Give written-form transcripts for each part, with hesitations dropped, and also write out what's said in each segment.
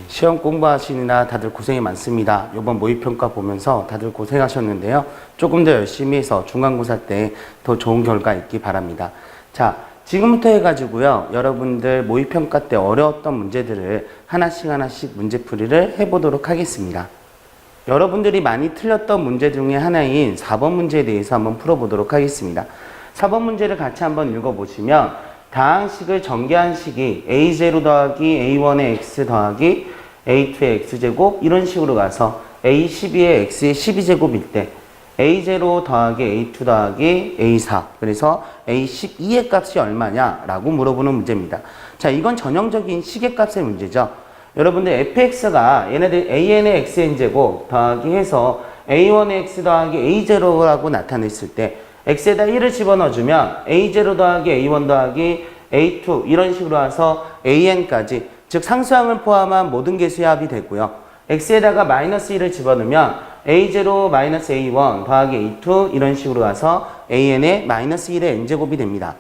시험 공부하시느라 다들 고생이 많습니다. 이번 모의평가 보면서 다들 고생하셨는데요. 조금 더 열심히 해서 중간고사 때 더 좋은 결과 있기 바랍니다. 자, 지금부터 해가지고요. 여러분들 모의평가 때 어려웠던 문제들을 하나씩 문제풀이를 해보도록 하겠습니다. 여러분들이 많이 틀렸던 문제 중에 하나인 4번 문제에 대해서 한번 풀어보도록 하겠습니다. 4번 문제를 같이 한번 읽어보시면 다항식을 전개한 식이 a0 더하기 a1의 x 더하기 a2의 x제곱 이런 식으로 가서 a12의 x의 12제곱일 때 a0 더하기 a2 더하기 a4 그래서 a12의 값이 얼마냐 라고 물어보는 문제입니다. 자, 이건 전형적인 식의 값의 문제죠. 여러분들 fx가 얘네들 an의 xn제곱 더하기 해서 a1의 x 더하기 a0라고 나타냈을 때 x에다 1을 집어넣어주면 a0 더하기 a1 더하기 a2 이런 식으로 와서 an까지 즉 상수항을 포함한 모든 개수의 합이 되고요. x에다가 마이너스 1을 집어넣으면 a0 마이너스 a1 더하기 a2 이런 식으로 와서 an의 마이너스 1의 n제곱이 됩니다.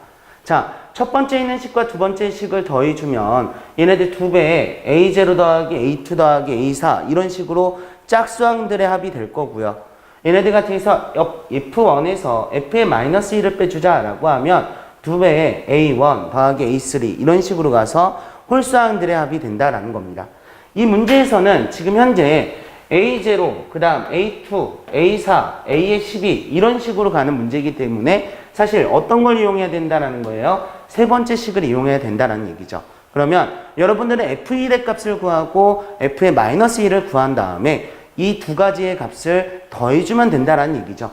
자, 첫 번째 있는 식과 두 번째 식을 더해주면 얘네들 두 배에 a0 더하기 a2 더하기 a4 이런 식으로 짝수항들의 합이 될 거고요. 얘네들 같은 경우서 f1에서 f의 마이너스 1을 빼주자라고 하면 두 배에 a1 더하기 a3 이런 식으로 가서 홀수항들의 합이 된다라는 겁니다. 이 문제에서는 지금 현재 a0, 그 다음 a2, a4, a의 12 이런 식으로 가는 문제이기 때문에 사실 어떤 걸 이용해야 된다는 거예요? 세 번째 식을 이용해야 된다는 얘기죠. 그러면 여러분들은 f1의 값을 구하고 f의 마이너스 1을 구한 다음에 이 두 가지의 값을 더해주면 된다는 얘기죠.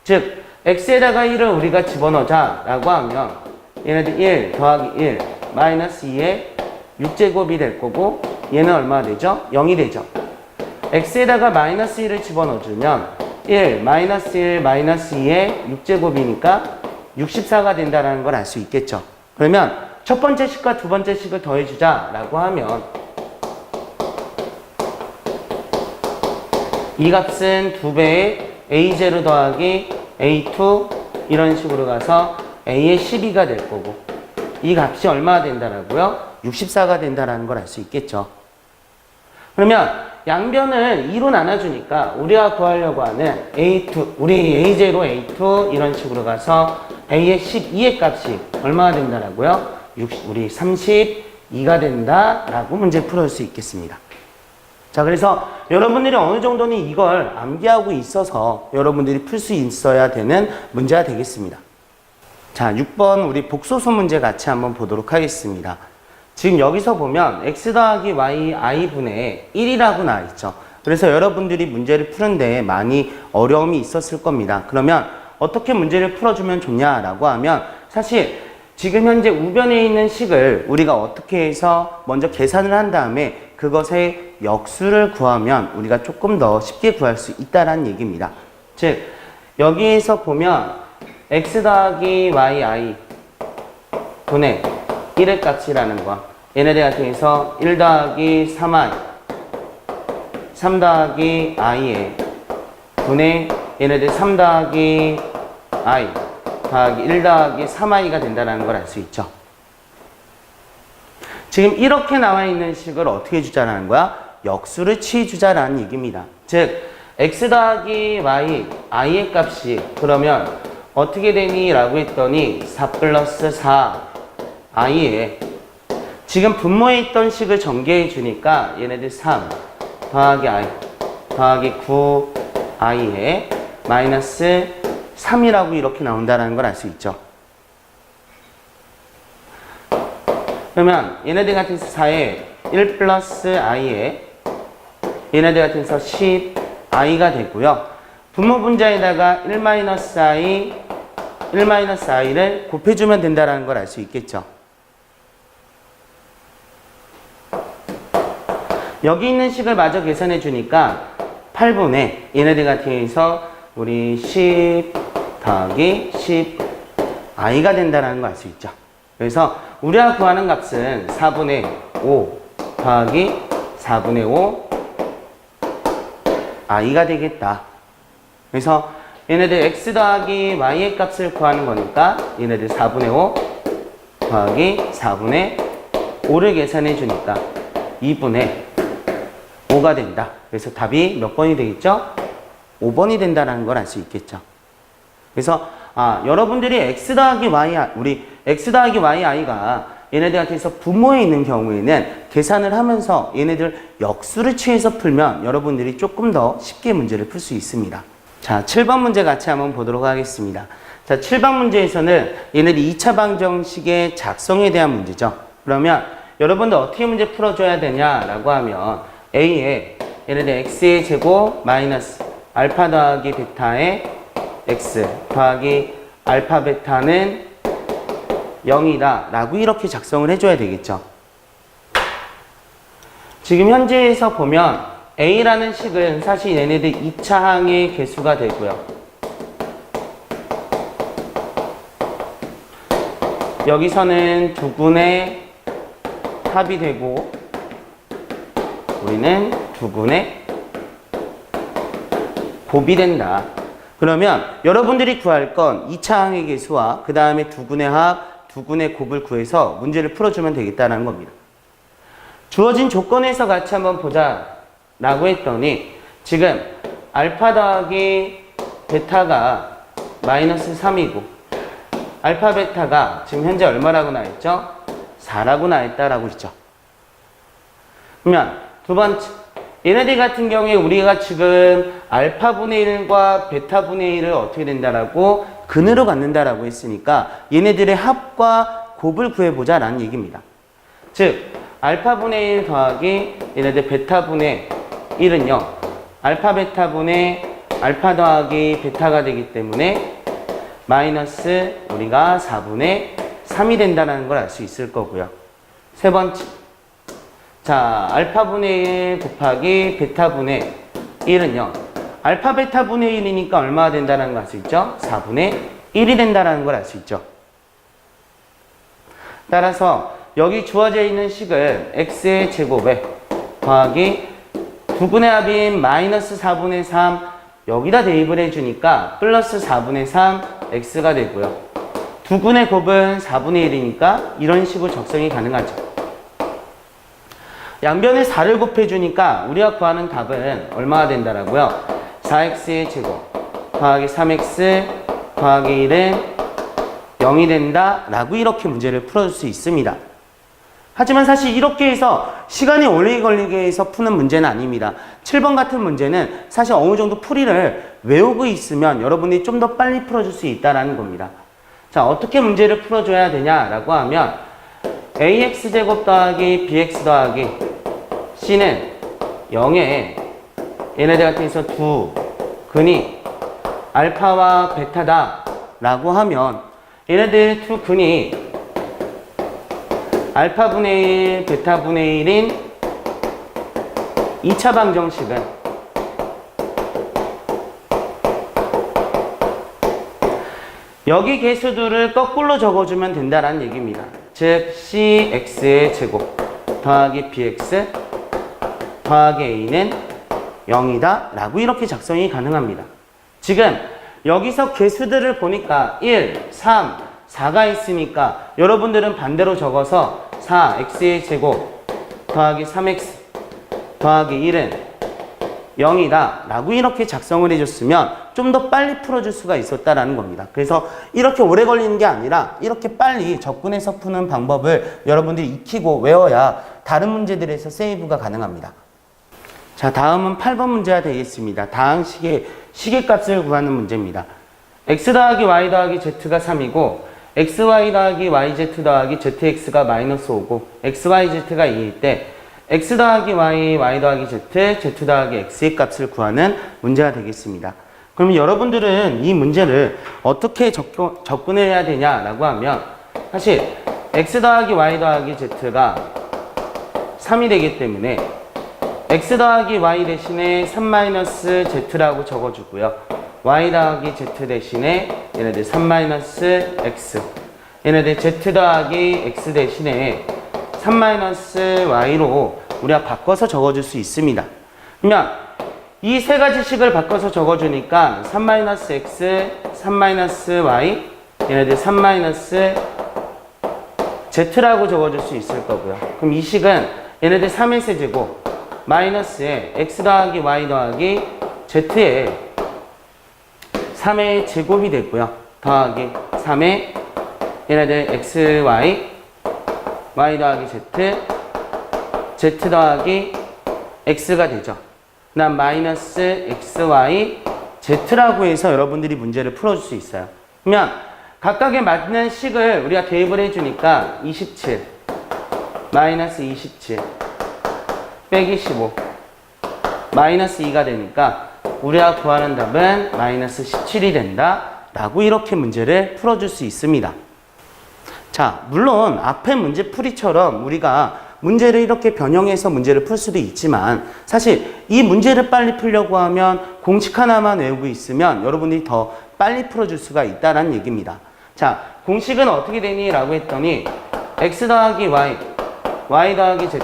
즉 x에다가 1을 우리가 집어넣자 라고 하면 얘네들 1 더하기 1 마이너스 2의 6제곱이 될 거고 얘는 얼마가 되죠? 0이 되죠. x에다가 마이너스 1을 집어넣어주면 1 마이너스 1 마이너스 2의 6제곱이니까 64가 된다는 걸 알 수 있겠죠. 그러면 첫 번째 식과 두 번째 식을 더해주자 라고 하면 이 값은 두 배의 a0 더하기 a2 이런 식으로 가서 a의 12가 될 거고 이 값이 얼마가 된다라고요? 64가 된다라는 걸 알 수 있겠죠. 그러면 양변을 2로 나눠주니까 우리가 구하려고 하는 a2, 우리 a0, a2 이런 식으로 가서 a의 12의 값이 얼마가 된다라고요? 우리 32가 된다라고 문제 풀어줄 수 있겠습니다. 자, 그래서 여러분들이 어느 정도는 이걸 암기하고 있어서 여러분들이 풀 수 있어야 되는 문제가 되겠습니다. 자, 6번 우리 복소수 문제 같이 한번 보도록 하겠습니다. 지금 여기서 보면 x 더하기 y i분의 1이라고 나와 있죠. 그래서 여러분들이 문제를 푸는데 많이 어려움이 있었을 겁니다. 그러면 어떻게 문제를 풀어주면 좋냐라고 하면 사실 지금 현재 우변에 있는 식을 우리가 어떻게 해서 먼저 계산을 한 다음에 그것의 역수를 구하면 우리가 조금 더 쉽게 구할 수 있다는 얘기입니다. 즉 여기에서 보면 x 더하기 y i 분의 1의 값이라는 거 얘네들 같은 경우에서 1 더하기 3i 3 더하기 i의 분의 얘네들 3 더하기 i 더하기 1 더하기 3i가 된다는 걸 알 수 있죠. 지금 이렇게 나와 있는 식을 어떻게 해주자라는 거야? 역수를 취해주자라는 얘기입니다. 즉 x 더하기 y i의 값이 그러면 어떻게 되니? 라고 했더니 4 플러스 4 i에 지금 분모에 있던 식을 전개해 주니까 얘네들 3 더하기 i 더하기 9 i에 마이너스 3이라고 이렇게 나온다는 걸 알 수 있죠. 그러면 얘네들 같은 4에 1 플러스 i에 얘네들 같은 10 i가 되고요. 분모 분자에다가 1 마이너스 i 1 마이너스 i를 곱해주면 된다는 걸 알 수 있겠죠. 여기 있는 식을 마저 계산해 주니까 8분의 얘네들 같은 경우에서 우리 10 더하기 10 i가 된다는 걸 알 수 있죠. 그래서 우리가 구하는 값은 4분의 5 더하기 4분의 5 i가 되겠다. 그래서 얘네들 x 더하기 y의 값을 구하는 거니까 얘네들 4분의 5 더하기 4분의 5를 계산해 주니까 2분의 5가 된다. 그래서 답이 몇 번이 되겠죠? 5번이 된다는 걸 알 수 있겠죠. 그래서 여러분들이 x 더하기 yi가 얘네들한테서 분모에 있는 경우에는 계산을 하면서 얘네들 역수를 취해서 풀면 여러분들이 조금 더 쉽게 문제를 풀 수 있습니다. 자, 7번 문제 같이 한번 보도록 하겠습니다. 자, 7번 문제에서는 얘네들 2차 방정식의 작성에 대한 문제죠. 그러면 여러분들 어떻게 문제 풀어줘야 되냐라고 하면 A에 얘네들 x의 제곱 마이너스 알파 더하기 베타의 x 더하기 알파 베타는 0이다 라고 이렇게 작성을 해줘야 되겠죠. 지금 현재에서 보면 A라는 식은 사실 얘네들 2차 항의 개수가 되고요. 여기서는 두근의 합이 되고 우리는 두근의 곱이 된다. 그러면 여러분들이 구할 건 2차 항의 개수와 그 다음에 두근의 합, 두근의 곱을 구해서 문제를 풀어주면 되겠다는 겁니다. 주어진 조건에서 같이 한번 보자 라고 했더니 지금 알파 더하기 베타가 마이너스 3이고 알파 베타가 지금 현재 얼마라고 나왔죠? 4라고 나왔다라고 했죠. 그러면 두 번째, 얘네들 같은 경우에 우리가 지금 알파분의 1과 베타분의 1을 어떻게 된다라고 근으로 갖는다라고 했으니까 얘네들의 합과 곱을 구해보자 라는 얘기입니다. 즉 알파분의 1 더하기 얘네들 베타분의 1은요 알파 베타분의 알파 더하기 베타가 되기 때문에 마이너스 우리가 4분의 3이 된다는 걸 알 수 있을 거고요. 세 번째, 자 알파분의 1 곱하기 베타분의 1은요 알파 베타분의 1이니까 얼마가 된다는 걸 알 수 있죠? 4분의 1이 된다는 걸 알 수 있죠. 따라서 여기 주어져 있는 식은 x의 제곱에 더하기 두근의 합인 마이너스 4분의 3 여기다 대입을 해주니까 플러스 4분의 3 x가 되고요. 두근의 곱은 4분의 1이니까 이런 식으로 적성이 가능하죠. 양변에 4를 곱해주니까 우리가 구하는 답은 얼마가 된다라고요? 4x의 제곱 더하기 3x 더하기 1은 0이 된다 라고 이렇게 문제를 풀어줄 수 있습니다. 하지만 사실 이렇게 해서 시간이 오래 걸리게 해서 푸는 문제는 아닙니다. 7번 같은 문제는 사실 어느 정도 풀이를 외우고 있으면 여러분이 좀 더 빨리 풀어줄 수 있다는 겁니다. 자, 어떻게 문제를 풀어줘야 되냐라고 하면 ax제곱 더하기 bx 더하기 c는 0에 얘네들 같은 경우서 두 근이 알파와 베타다 라고 하면 얘네들 두 근이 알파분의 1, 베타분의 1인 2차 방정식은 여기 개수들을 거꾸로 적어주면 된다는 얘기입니다. 즉 cx의 제곱 더하기 bx 더하기 a는 0이다 라고 이렇게 작성이 가능합니다. 지금 여기서 개수들을 보니까 1, 3, 4가 있으니까 여러분들은 반대로 적어서 4x의 제곱 더하기 3x 더하기 1은 0이다 라고 이렇게 작성을 해줬으면 좀 더 빨리 풀어줄 수가 있었다라는 겁니다. 그래서 이렇게 오래 걸리는 게 아니라 이렇게 빨리 접근해서 푸는 방법을 여러분들이 익히고 외워야 다른 문제들에서 세이브가 가능합니다. 자, 다음은 8번 문제가 되겠습니다. 다항식의 시계값을 구하는 문제입니다. x 더하기 y 더하기 z가 3이고 xy 더하기 yz 더하기 zx가 마이너스 5고 xyz가 2일 때 x 더하기 y, y 더하기 z, z 더하기 x의 값을 구하는 문제가 되겠습니다. 그러면 여러분들은 이 문제를 어떻게 접근을 해야 되냐라고 하면 사실 x 더하기 y 더하기 z가 3이 되기 때문에 x 더하기 y 대신에 3-z라고 적어주고요. y 더하기 z 대신에 얘네들 3-x 얘네들 z 더하기 x 대신에 3-y로 우리가 바꿔서 적어줄 수 있습니다. 그러면 이 세 가지 식을 바꿔서 적어주니까 3-x, 3-y 얘네들 3-z라고 적어줄 수 있을 거고요. 그럼 이 식은 얘네들 3의 세제곱 마이너스에 x 더하기 y 더하기 z에 3의 제곱이 되고요. 더하기 3의 얘네들 x, y, y 더하기 z, z 더하기 x가 되죠. 그 다음 마이너스 x, y, z라고 해서 여러분들이 문제를 풀어줄 수 있어요. 그러면 각각에 맞는 식을 우리가 대입을 해주니까 27, 마이너스 27, 빼기 15, 마이너스 2가 되니까 우리가 구하는 답은 마이너스 17이 된다 라고 이렇게 문제를 풀어줄 수 있습니다. 자, 물론 앞에 문제 풀이처럼 우리가 문제를 이렇게 변형해서 문제를 풀 수도 있지만 사실 이 문제를 빨리 풀려고 하면 공식 하나만 외우고 있으면 여러분들이 더 빨리 풀어줄 수가 있다는 얘기입니다. 자, 공식은 어떻게 되니? 라고 했더니 x 더하기 y, y 더하기 z,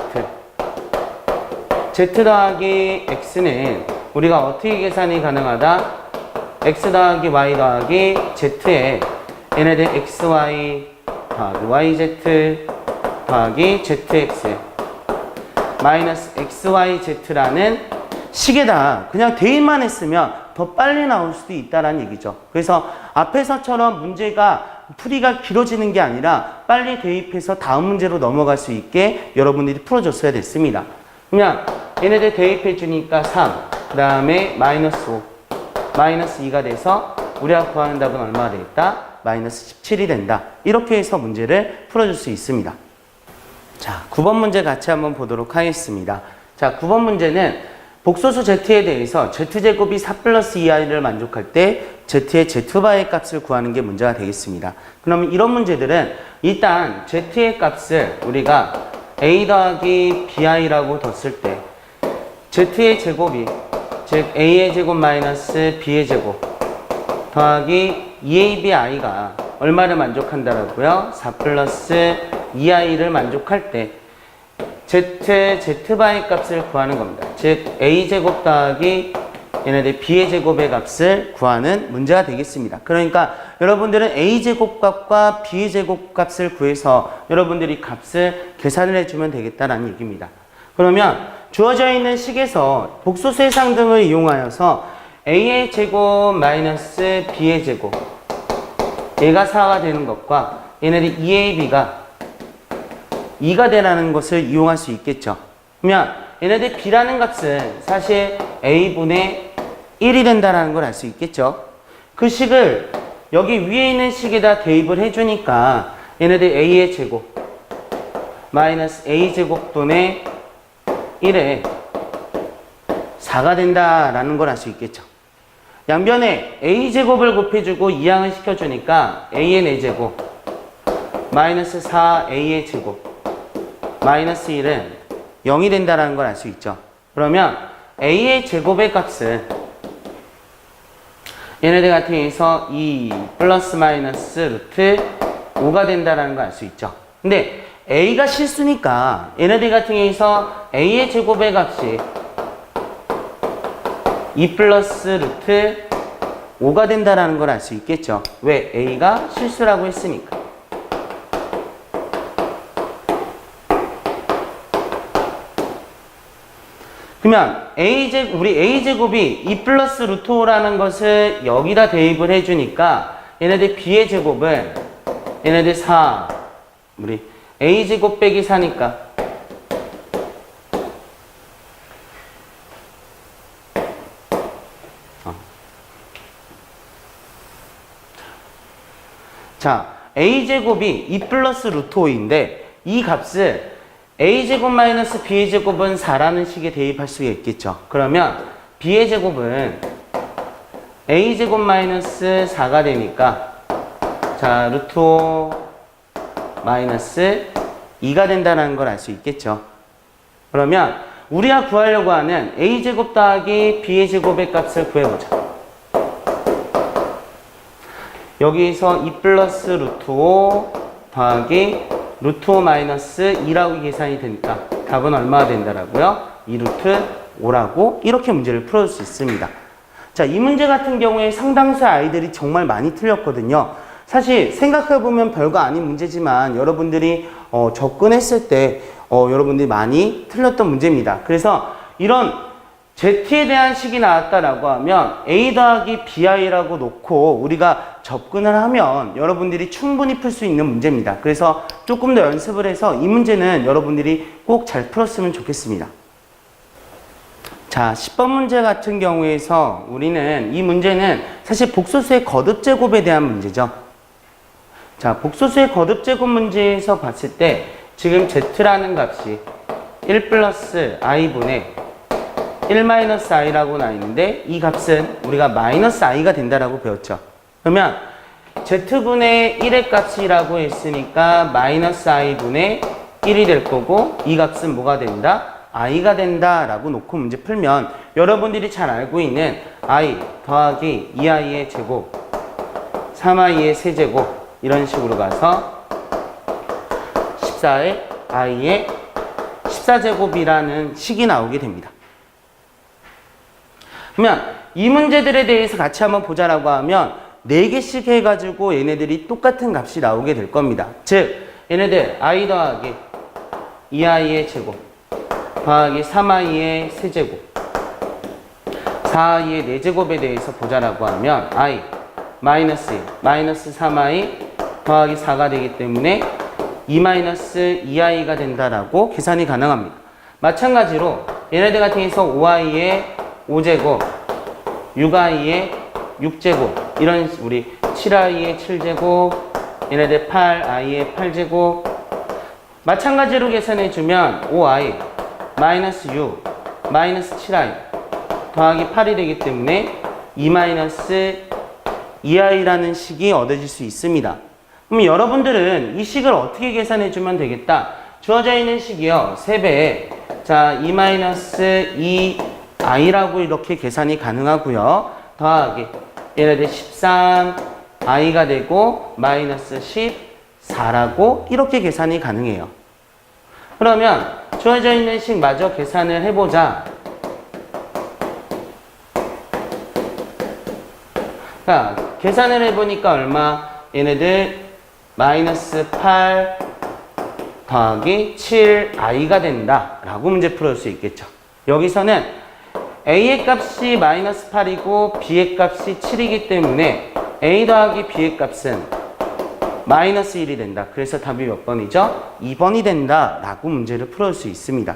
z 더하기 x는 우리가 어떻게 계산이 가능하다? x 더하기 y 더하기 z에 얘네들 xy 더하기 yz 더하기 zx 마이너스 xyz라는 식에다 그냥 대입만 했으면 더 빨리 나올 수도 있다는 얘기죠. 그래서 앞에서처럼 문제가 풀이가 길어지는 게 아니라 빨리 대입해서 다음 문제로 넘어갈 수 있게 여러분들이 풀어줬어야 됐습니다. 그러면 얘네들 대입해 주니까 3, 그 다음에 마이너스 5, 마이너스 2가 돼서 우리가 구하는 답은 얼마가 되겠다? 마이너스 17이 된다. 이렇게 해서 문제를 풀어줄 수 있습니다. 자, 9번 문제 같이 한번 보도록 하겠습니다. 자, 9번 문제는 복소수 z에 대해서 z제곱이 4 플러스 2i를 만족할 때 z의 z바의 값을 구하는 게 문제가 되겠습니다. 그러면 이런 문제들은 일단 z의 값을 우리가 a 더하기 bi라고 뒀을 때 z의 제곱이 즉 a의 제곱 마이너스 b의 제곱 더하기 2abi가 얼마를 만족한다라고요? 4 플러스 2i를 만족할 때 z바의 값을 구하는 겁니다. 즉 a제곱 더하기 얘네들 b의 제곱의 값을 구하는 문제가 되겠습니다. 그러니까 여러분들은 a제곱 값과 b의 제곱 값을 구해서 여러분들이 값을 계산을 해주면 되겠다는 얘기입니다. 그러면 주어져 있는 식에서 복소수의 상등을 이용하여서 a의 제곱 마이너스 b의 제곱 얘가 4가 되는 것과 얘네들 2ab가 2가 되라는 것을 이용할 수 있겠죠. 그러면 얘네들 b라는 값은 사실 a분의 1이 된다는 걸 알 수 있겠죠. 그 식을 여기 위에 있는 식에다 대입을 해주니까 얘네들 a의 제곱 마이너스 a제곱분의 1에 4가 된다라는 걸 알 수 있겠죠. 양변에 a제곱을 곱해주고 이항을 시켜주니까 a의 4제곱 마이너스 4a의 제곱 마이너스 1은 0이 된다는 걸 알 수 있죠. 그러면 a의 제곱의 값은 얘네들 같은 경우에서 2 플러스 마이너스 루트 5가 된다는 걸 알 수 있죠. 근데 a가 실수니까 얘네들 같은 경우에서 a의 제곱의 값이 2 플러스 루트 5가 된다는 걸 알 수 있겠죠. 왜? a가 실수라고 했으니까. 그러면 우리 a제곱이 2 플러스 루트 5라는 것을 여기다 대입을 해주니까 얘네들 b의 제곱은 얘네들 4 우리 a제곱 빼기 4니까 자, a제곱이 2 플러스 루트 5인데 이 값을 a제곱 마이너스 b의 제곱은 4라는 식에 대입할 수가 있겠죠. 그러면 b의 제곱은 a제곱 마이너스 4가 되니까 자, 루트 5 마이너스 2가 된다는 걸 알 수 있겠죠. 그러면 우리가 구하려고 하는 a제곱 더하기 b의 제곱의 값을 구해보자. 여기서 2 플러스 루트 5 더하기 루트 5 마이너스 2라고 계산이 되니까 답은 얼마가 된다라고요? 2 루트 5라고 이렇게 문제를 풀어줄 수 있습니다. 자, 이 문제 같은 경우에 상당수의 아이들이 정말 많이 틀렸거든요. 사실 생각해보면 별거 아닌 문제지만 여러분들이 접근했을 때 여러분들이 많이 틀렸던 문제입니다. 그래서 이런 Z에 대한 식이 나왔다라고 하면 A 더하기 BI라고 놓고 우리가 접근을 하면 여러분들이 충분히 풀 수 있는 문제입니다. 그래서 조금 더 연습을 해서 이 문제는 여러분들이 꼭 잘 풀었으면 좋겠습니다. 자, 10번 문제 같은 경우에서 우리는 이 문제는 사실 복소수의 거듭 제곱에 대한 문제죠. 자, 복소수의 거듭 제곱 문제에서 봤을 때 지금 Z라는 값이 1 플러스 i분의 1 마이너스 i라고 나와 있는데 이 값은 우리가 마이너스 i가 된다라고 배웠죠. 그러면 Z분의 1의 값이라고 했으니까 마이너스 i분의 1이 될 거고 이 값은 뭐가 된다? i가 된다라고 놓고 문제 풀면 여러분들이 잘 알고 있는 i 더하기 2i의 제곱 3i의 세제곱 이런 식으로 가서 14의 i의 14제곱이라는 식이 나오게 됩니다. 그러면 이 문제들에 대해서 같이 한번 보자라고 하면 4개씩 해가지고 얘네들이 똑같은 값이 나오게 될 겁니다. 즉 얘네들 i 더하기 2i의 제곱 더하기 3i의 세제곱 4i의 4제곱에 대해서 보자라고 하면 i 마이너스 1 마이너스 3i 더하기 4가 되기 때문에 2 마이너스 2i가 된다라고 계산이 가능합니다. 마찬가지로 얘네들 같은 경우에서 5i의 5제곱 6i의 6제곱 이런 우리 7i의 7제곱 얘네들 8i의 8제곱 마찬가지로 계산해주면 5i 마이너스 6 마이너스 7i 더하기 8이 되기 때문에 2 마이너스 2i라는 식이 얻어질 수 있습니다. 그럼 여러분들은 이 식을 어떻게 계산해주면 되겠다? 주어져 있는 식이요 3배 자 2 마이너스 2i라고 이렇게 계산이 가능하고요 더하기 얘네들 13i가 되고 마이너스 14라고 이렇게 계산이 가능해요. 그러면 주어져 있는 식 마저 계산을 해보자. 자, 계산을 해보니까 얼마? 얘네들 마이너스 8 더하기 7i가 된다 라고 문제 풀을 수 있겠죠. 여기서는 a의 값이 마이너스 8이고 b의 값이 7이기 때문에 a 더하기 b의 값은 마이너스 1이 된다. 그래서 답이 몇 번이죠? 2번이 된다 라고 문제를 풀을 수 있습니다.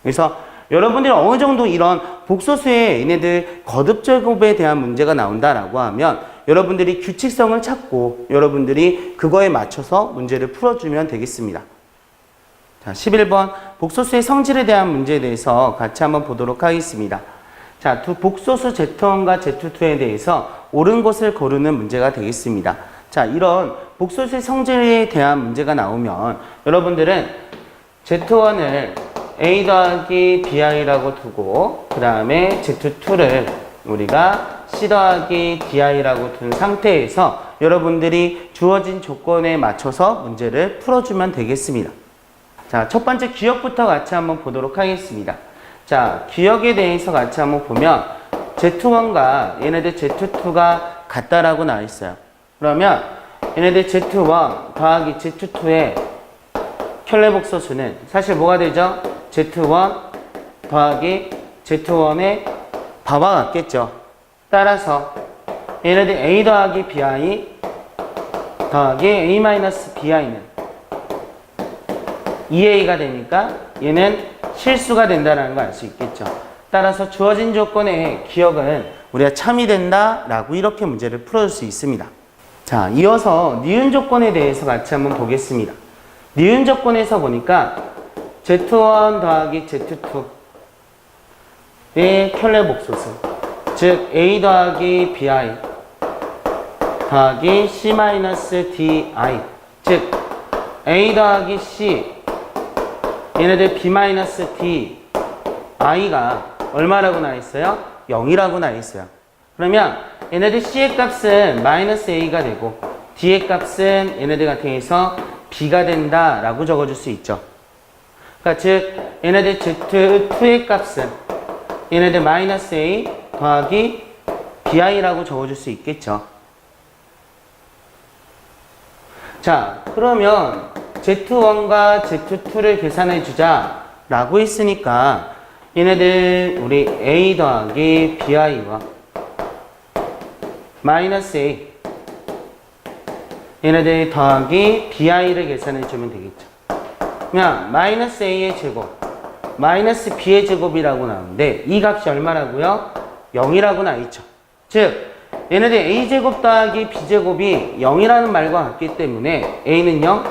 그래서 여러분들이 어느 정도 이런 복소수의 얘네들 거듭제곱에 대한 문제가 나온다라고 하면 여러분들이 규칙성을 찾고 여러분들이 그거에 맞춰서 문제를 풀어주면 되겠습니다. 자, 11번 복소수의 성질에 대한 문제에 대해서 같이 한번 보도록 하겠습니다. 자, 두 복소수 Z1과 Z2에 대해서 옳은 것을 고르는 문제가 되겠습니다. 자, 이런 복소수의 성질에 대한 문제가 나오면 여러분들은 Z1을 A 더하기 BI라고 두고 그 다음에 Z2를 우리가 C 더하기 DI라고 둔 상태에서 여러분들이 주어진 조건에 맞춰서 문제를 풀어주면 되겠습니다. 자, 첫 번째 기억부터 같이 한번 보도록 하겠습니다. 자, 기억에 대해서 같이 한번 보면 Z1과 얘네들 Z2가 같다라고 나와 있어요. 그러면 얘네들 Z1 더하기 Z2의 켤레복소수는 사실 뭐가 되죠? Z1 더하기 Z1의 바와 같겠죠. 따라서 얘네들 A 더하기 BI 더하기 A-BI는 2A가 되니까 얘는 실수가 된다는 걸 알 수 있겠죠. 따라서 주어진 조건의 기억은 우리가 참이 된다라고 이렇게 문제를 풀어줄 수 있습니다. 자, 이어서 니은 조건에 대해서 같이 한번 보겠습니다. 니은 조건에서 보니까 Z1 더하기 Z2의 켤레복소수 즉 A 더하기 BI 더하기 C-DI 즉 A 더하기 C 얘네들 B-D I가 얼마라고 나와 있어요? 0이라고 나와 있어요. 그러면 얘네들 C의 값은 마이너스 A가 되고 D의 값은 얘네들 같은 경우에서 B가 된다 라고 적어줄 수 있죠. 그러니까 즉 얘네들 Z2의 값은 얘네들 마이너스 A 더하기 BI라고 적어줄 수 있겠죠. 자, 그러면 Z1과 Z2를 계산해 주자 라고 했으니까 얘네들 우리 a 더하기 bi와 마이너스 a 얘네들 더하기 bi를 계산해 주면 되겠죠. 그냥 마이너스 a의 제곱 마이너스 b의 제곱이라고 나오는데 이 값이 얼마라고요? 0이라고 나있죠. 즉 얘네들 a제곱 더하기 b제곱이 0이라는 말과 같기 때문에 a는 0,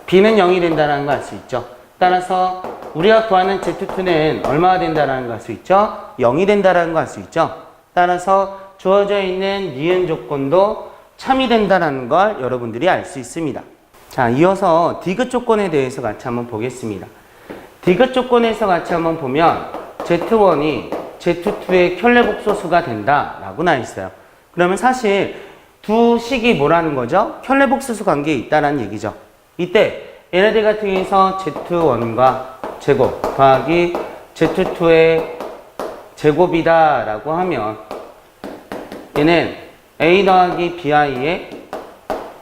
b는 0이 된다는 걸 알 수 있죠. 따라서 우리가 구하는 z2는 얼마가 된다는 걸 알 수 있죠? 0이 된다는 걸 알 수 있죠. 따라서 주어져 있는 니은 조건도 참이 된다는 걸 여러분들이 알 수 있습니다. 자, 이어서 디귿 조건에 대해서 같이 한번 보겠습니다. 디귿 조건에서 같이 한번 보면 z1이 z2의 켤레복소수가 된다라고 나와 있어요. 그러면 사실 두 식이 뭐라는 거죠? 켤레복소수 관계에 있다는 얘기죠. 이때 얘네들 같은 경우에서 z1과 제곱 더하기 z2의 제곱이다 라고 하면 얘는 a 더하기 bi의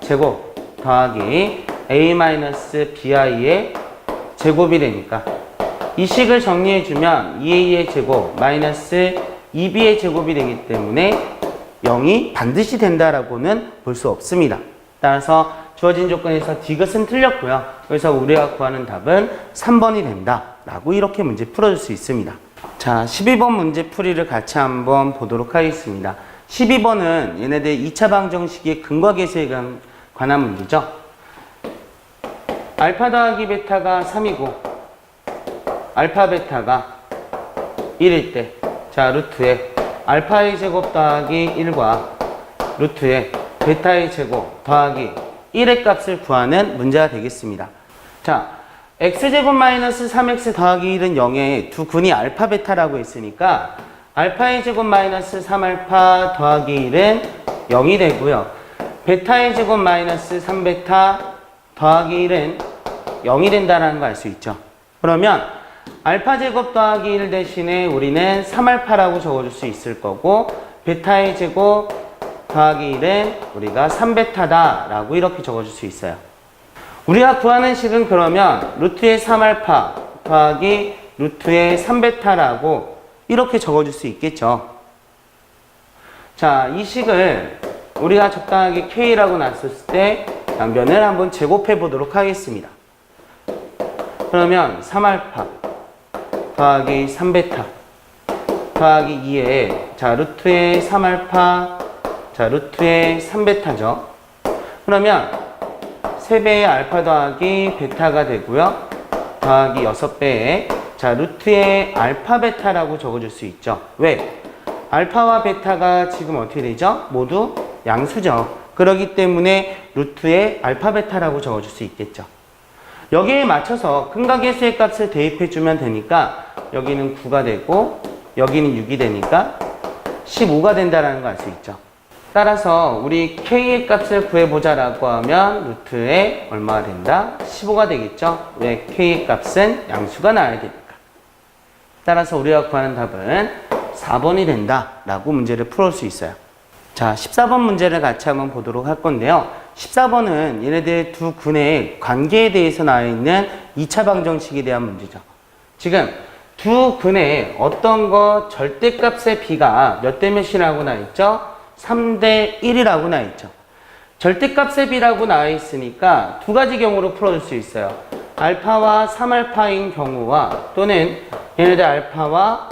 제곱 더하기 a-bi의 제곱이 되니까 이 식을 정리해주면 2a의 제곱 마이너스 2b의 제곱이 되기 때문에 0이 반드시 된다라고는 볼 수 없습니다. 따라서 주어진 조건에서 디귿은 틀렸고요. 그래서 우리가 구하는 답은 3번이 된다라고 이렇게 문제 풀어줄 수 있습니다. 자, 12번 문제 풀이를 같이 한번 보도록 하겠습니다. 12번은 얘네들 2차 방정식의 근과 계수에 관한 문제죠. 알파 더하기 베타가 3이고 알파 베타가 1일 때, 자, 루트에 알파의 제곱 더하기 1과 루트에 베타의 제곱 더하기 1의 값을 구하는 문제가 되겠습니다. 자, x제곱 마이너스 3x 더하기 1은 0에 두 근이 알파 베타라고 했으니까 알파의 제곱 마이너스 3알파 더하기 1은 0이 되고요. 베타의 제곱 마이너스 3베타 더하기 1은 0이 된다는 걸 알 수 있죠. 그러면 알파 제곱 더하기 1 대신에 우리는 3알파라고 적어줄 수 있을 거고 베타의 제곱 더하기 1은 우리가 3베타다 라고 이렇게 적어줄 수 있어요. 우리가 구하는 식은 그러면 루트의 3알파 더하기 루트의 3베타라고 이렇게 적어줄 수 있겠죠. 자, 이 식을 우리가 적당하게 K라고 놨을 때 양변을 한번 제곱해 보도록 하겠습니다. 그러면 3알파 더하기 3베타 더하기 2에 자, 루트의 3알파 자, 루트의 3베타죠. 그러면 3배의 알파 더하기 베타가 되고요. 더하기 6배의 자, 루트의 알파 베타라고 적어줄 수 있죠. 왜? 알파와 베타가 지금 어떻게 되죠? 모두 양수죠. 그렇기 때문에 루트의 알파 베타라고 적어줄 수 있겠죠. 여기에 맞춰서 근과 계수의 값을 대입해주면 되니까 여기는 9가 되고 여기는 6이 되니까 15가 된다는 걸 알 수 있죠. 따라서 우리 K의 값을 구해보자라고 하면 루트에 얼마가 된다? 15가 되겠죠. 왜? K의 값은 양수가 나와야 되니까. 따라서 우리가 구하는 답은 4번이 된다라고 문제를 풀어올 수 있어요. 자, 14번 문제를 같이 한번 보도록 할 건데요. 14번은 얘네들 두 근의 관계에 대해서 나와 있는 2차 방정식에 대한 문제죠. 지금 두 근의 어떤 거 절대값의 비가 몇 대 몇이라고 나와 있죠? 3대 1이라고 나와 있죠. 절대값의 비라고 나와 있으니까 두 가지 경우로 풀어줄 수 있어요. 알파와 3알파인 경우와 또는 얘네들 알파와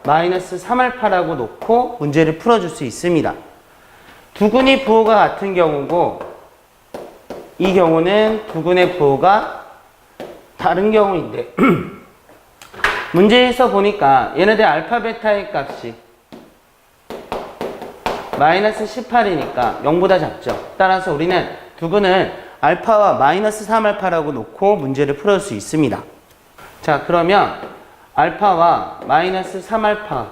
마이너스 3알파라고 놓고 문제를 풀어줄 수 있습니다. 두 근의 부호가 같은 경우고 이 경우는 두 근의 부호가 다른 경우인데 문제에서 보니까 얘네들 알파 베타의 값이 마이너스 18이니까 0보다 작죠. 따라서 우리는 두 근을 알파와 마이너스 3알파라고 놓고 문제를 풀어줄 수 있습니다. 자, 그러면 알파와 마이너스 3알파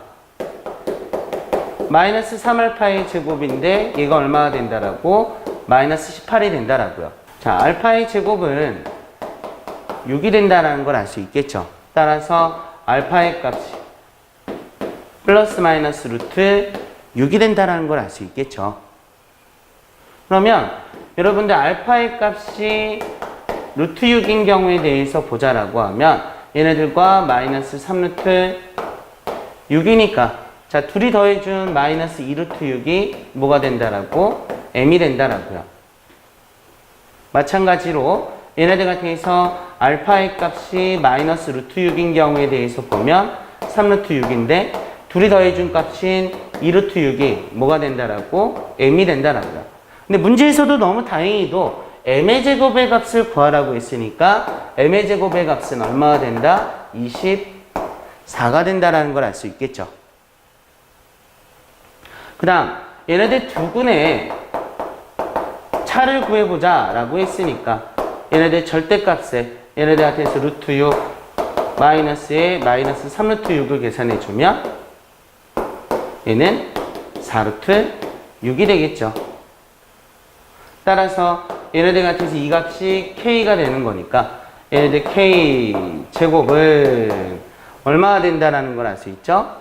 마이너스 3알파의 제곱인데 얘가 얼마가 된다라고? 마이너스 18이 된다라고요. 자, 알파의 제곱은 6이 된다라는 걸 알 수 있겠죠. 따라서 알파의 값이 플러스 마이너스 루트 6이 된다라는 걸 알 수 있겠죠. 그러면 여러분들 알파의 값이 루트 6인 경우에 대해서 보자라고 하면 얘네들과 마이너스 3루트 6이니까 자, 둘이 더해준 마이너스 2루트 6이 뭐가 된다라고? m이 된다라고요. 마찬가지로 얘네들 같은 경우에서 알파의 값이 마이너스 루트 6인 경우에 대해서 보면 3루트 6인데 둘이 더해준 값인 2루트 6이 뭐가 된다라고? m이 된다라고요. 근데 문제에서도 너무 다행히도 m의 제곱의 값을 구하라고 했으니까 m의 제곱의 값은 얼마가 된다? 24가 된다라는 걸 알 수 있겠죠. 그 다음 얘네들 두 근의 차를 구해보자 라고 했으니까 얘네들 절대값에 얘네들한테서 루트 6 마이너스에 마이너스 3루트 6을 계산해주면 얘는 4루트 6이 되겠죠. 따라서 얘네들 같아서 이 값이 k가 되는 거니까 얘네들 k 제곱은 얼마가 된다라는 걸 알 수 있죠?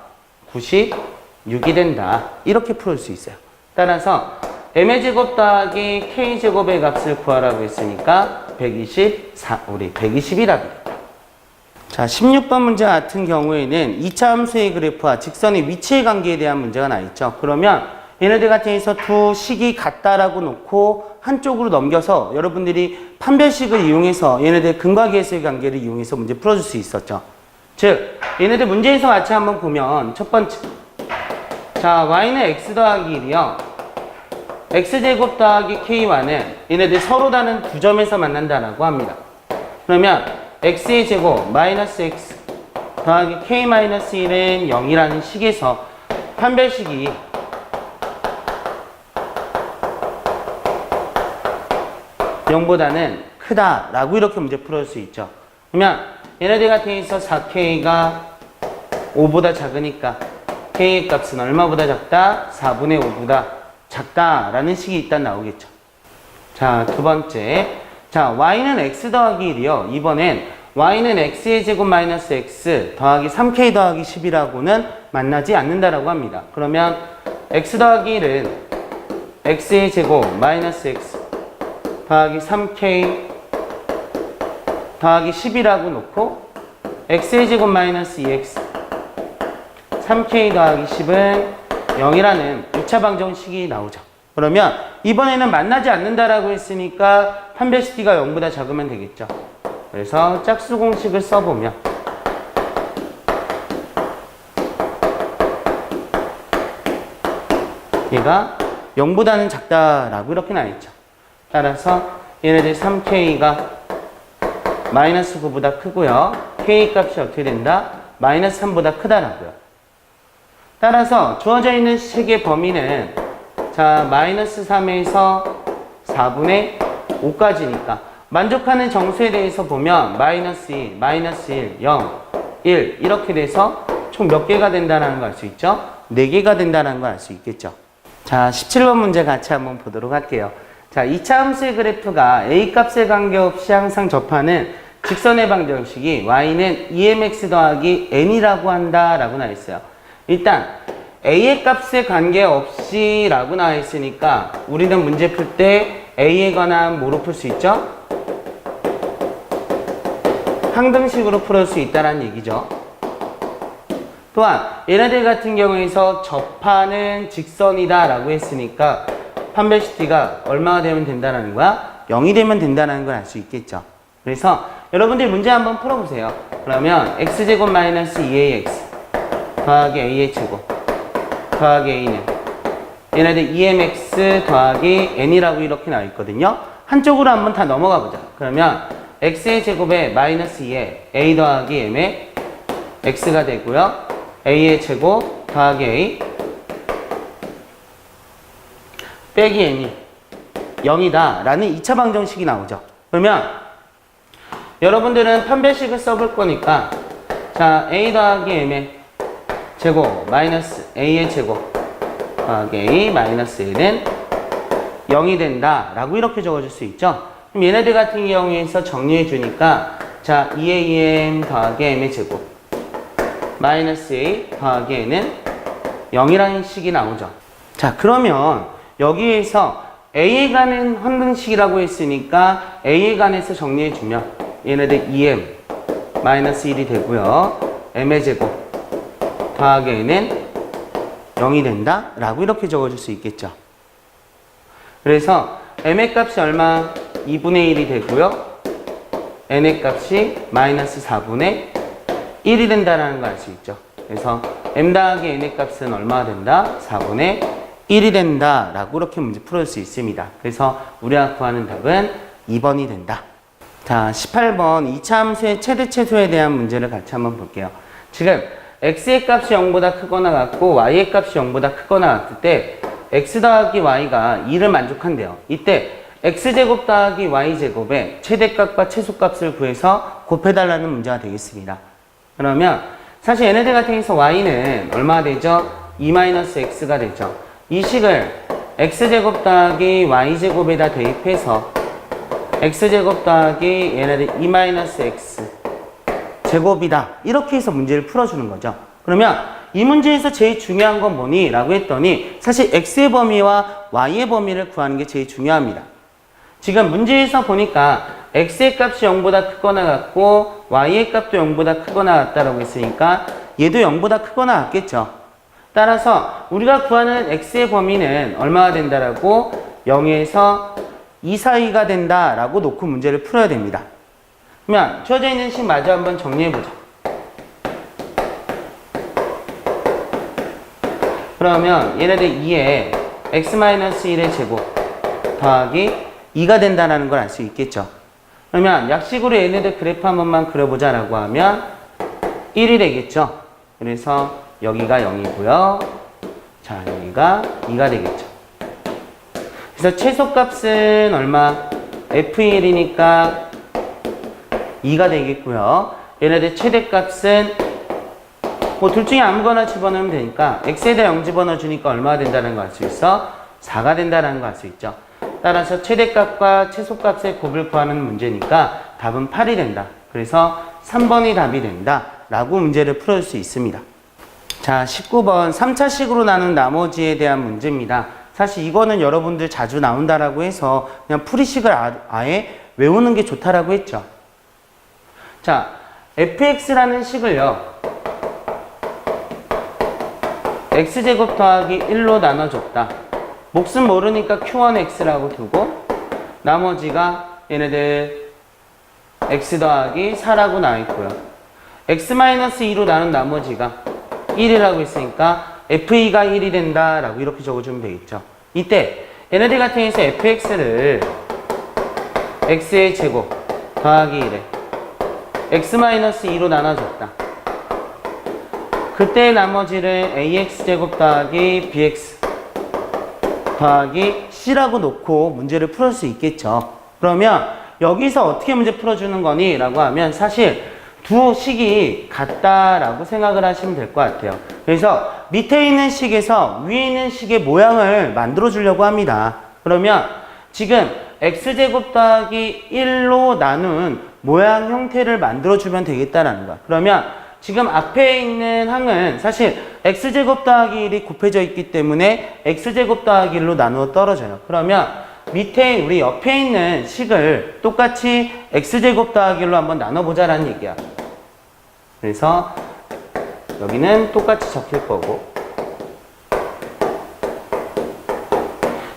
96이 된다. 이렇게 풀 수 있어요. 따라서 m의 제곱 더하기 k 제곱의 값을 구하라고 했으니까 124, 우리 120이라고 했다. 자, 16번 문제 같은 경우에는 2차 함수의 그래프와 직선의 위치의 관계에 대한 문제가 나 있죠. 그러면 얘네들 같은 경우에서 두 식이 같다라고 놓고 한쪽으로 넘겨서 여러분들이 판별식을 이용해서 얘네들 근과 계수의 관계를 이용해서 문제 풀어줄 수 있었죠. 즉, 얘네들 문제에서 같이 한번 보면 첫 번째, 자, y는 x 더하기 1이요. x제곱 더하기 k와는 얘네들 서로 다른 두 점에서 만난다라고 합니다. 그러면 x의 제곱 마이너스 x 더하기 k 마이너스 1은 0이라는 식에서 판별식이 (0보다는) 크다라고 이렇게 문제 풀어줄 수 있죠. 그러면 얘네들 같은 경우에서 4k가 5보다 작으니까 k의 값은 얼마보다 작다? 4분의 5보다 작다라는 식이 일단 나오겠죠. 자, 두 번째. 자, y는 x 더하기 1이요. 이번엔 y는 x의 제곱 마이너스 x 더하기 3k 더하기 10이라고는 만나지 않는다라고 합니다. 그러면 x 더하기 1은 x의 제곱 마이너스 x 더하기 3k 더하기 10이라고 놓고 x의 제곱 마이너스 2x 3k 더하기 10은 0이라는 2차 방정식이 나오죠. 그러면 이번에는 만나지 않는다라고 했으니까 판별식 t가 0보다 작으면 되겠죠. 그래서 짝수 공식을 써보면 얘가 0보다는 작다라고 이렇게 나있죠. 따라서 얘네들 3k가 마이너스 9보다 크고요. k 값이 어떻게 된다? 마이너스 3보다 크다라고요. 따라서 주어져 있는 식의 범위는 자, 마이너스 3에서 4분의 5까지니까 만족하는 정수에 대해서 보면 마이너스 2, 마이너스 1, 0, 1 이렇게 돼서 총 몇 개가 된다는 걸 알 수 있죠? 4개가 된다는 걸 알 수 있겠죠. 자, 17번 문제 같이 한번 보도록 할게요. 자, 2차 함수의 그래프가 a 값에 관계없이 항상 접하는 직선의 방정식이 y는 emx 더하기 n이라고 한다라고 나와 있어요. 일단 a의 값에 관계없이 라고 나와 있으니까 우리는 문제 풀 때 a에 관한 뭐로 풀 수 있죠? 항등식으로 풀을 수 있다는 얘기죠. 또한 얘네들 같은 경우에서 접하는 직선이다 라고 했으니까 판별식 t가 얼마가 되면 된다는 거야? 0이 되면 된다는 걸 알 수 있겠죠. 그래서 여러분들 문제 한번 풀어보세요. 그러면 x제곱 마이너스 2ax 더하기 a의 제곱 더하기 a는 얘네들 emx 더하기 n이라고 이렇게 나와 있거든요. 한쪽으로 한번 다 넘어가 보자. 그러면 x의 제곱에 마이너스 2에 a 더하기 m의 x가 되고요. a의 제곱 더하기 a 빼기 n이 0이다 라는 2차 방정식이 나오죠. 그러면 여러분들은 판별식을 써볼 거니까 자, a 더하기 m의 제곱 마이너스 a의 제곱 더하기 a 마이너스 1은 0이 된다 라고 이렇게 적어줄 수 있죠. 그럼 얘네들 같은 경우에서 정리해 주니까 자, 2am 더하기 m의 제곱 마이너스 a 더하기 n은 0이라는 식이 나오죠. 자, 그러면 여기에서 a에 관한 항등식이라고 했으니까 a에 관해서 정리해 주면 얘네들 2m 마이너스 1이 되고요. m의 제곱 더하기 n은 0이 된다 라고 이렇게 적어줄 수 있겠죠. 그래서 m의 값이 얼마? 2분의 1이 되고요. n의 값이 마이너스 4분의 1이 된다는 걸 알 수 있죠. 그래서 m 더하기 n의 값은 얼마가 된다? 4분의 1이 된다 라고 이렇게 문제 풀어줄 수 있습니다. 그래서 우리가 구하는 답은 2번이 된다. 자, 18번 이차함수의 최대 최소에 대한 문제를 같이 한번 볼게요. 지금 x의 값이 0보다 크거나 같고 y의 값이 0보다 크거나 같을 때 x 더하기 y가 2를 만족한대요. 이때 x제곱 더하기 y제곱의 최대값과 최소값을 구해서 곱해달라는 문제가 되겠습니다. 그러면 사실 얘네들 같은 경우에서 y는 얼마가 되죠? 2-x가 되죠. 이 식을 x제곱 더하기 y제곱에다 대입해서 x제곱 더하기 얘네들 2-x 제곱이다 이렇게 해서 문제를 풀어주는 거죠. 그러면 이 문제에서 제일 중요한 건 뭐니? 라고 했더니 사실 x의 범위와 y의 범위를 구하는 게 제일 중요합니다. 지금 문제에서 보니까 x의 값이 0보다 크거나 같고 y의 값도 0보다 크거나 같다라고 했으니까 얘도 0보다 크거나 같겠죠. 따라서 우리가 구하는 x의 범위는 얼마가 된다라고 0에서 2 사이가 된다라고 놓고 문제를 풀어야 됩니다. 그러면 주어져 있는 식 마저 한번 정리해보자. 그러면 얘네들 2에 x-1의 제곱 더하기 2가 된다는 걸 알 수 있겠죠. 그러면 약식으로 얘네들 그래프 한 번만 그려보자 라고 하면 1이 되겠죠. 그래서 여기가 0이고요. 자, 여기가 2가 되겠죠. 그래서 최소값은 얼마? f1이니까 2가 되겠고요. 얘네들 최대값은 뭐 둘 중에 아무거나 집어넣으면 되니까 x에다 0 집어넣어 주니까 얼마가 된다는 걸 알 수 있어? 4가 된다는 걸 알 수 있죠. 따라서 최대값과 최소값의 곱을 구하는 문제니까 답은 8이 된다. 그래서 3번이 답이 된다 라고 문제를 풀어줄 수 있습니다. 자, 19번 3차식으로 나눈 나머지에 대한 문제입니다. 사실 이거는 여러분들 자주 나온다라고 해서 그냥 풀이식을 아예 외우는 게 좋다라고 했죠. 자, fx라는 식을요. x제곱 더하기 1로 나눠줬다. 몫은 모르니까 q1x라고 두고 나머지가 얘네들 x 더하기 4라고 나와있고요. x-2로 나눈 나머지가 1이라고 했으니까 f2가 1이 된다라고 이렇게 적어주면 되겠죠. 이때 얘네들 같은 경우에서 fx를 x의 제곱 더하기 1에 x-2로 나눠줬다. 그때 나머지를 ax제곱 더하기 bx 더하기 c라고 놓고 문제를 풀을 수 있겠죠. 그러면 여기서 어떻게 문제 풀어주는 거니? 라고 하면 사실 두 식이 같다라고 생각을 하시면 될 것 같아요. 그래서 밑에 있는 식에서 위에 있는 식의 모양을 만들어 주려고 합니다. 그러면 지금 x제곱 더하기 1로 나눈 모양 형태를 만들어 주면 되겠다라는 거야. 그러면 지금 앞에 있는 항은 사실 x제곱 더하기 1이 곱해져 있기 때문에 x제곱 더하기 1로 나누어 떨어져요. 그러면 밑에 우리 옆에 있는 식을 똑같이 x제곱 더하기 1로 한번 나눠보자라는 얘기야. 그래서 여기는 똑같이 적힐 거고,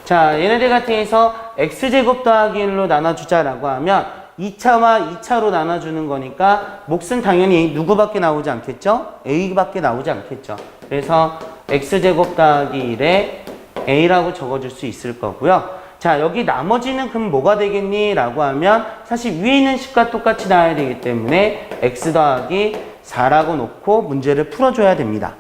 자, 얘네들 같은 경우에서 x제곱 더하기 1로 나눠주자라고 하면 2차와 2차로 나눠주는 거니까 몫은 당연히 누구밖에 나오지 않겠죠? a밖에 나오지 않겠죠. 그래서 x제곱 더하기 1에 a라고 적어줄 수 있을 거고요. 자, 여기 나머지는 그럼 뭐가 되겠니? 라고 하면 사실 위에 있는 식과 똑같이 나와야 되기 때문에 x 더하기 4라고 놓고 문제를 풀어줘야 됩니다.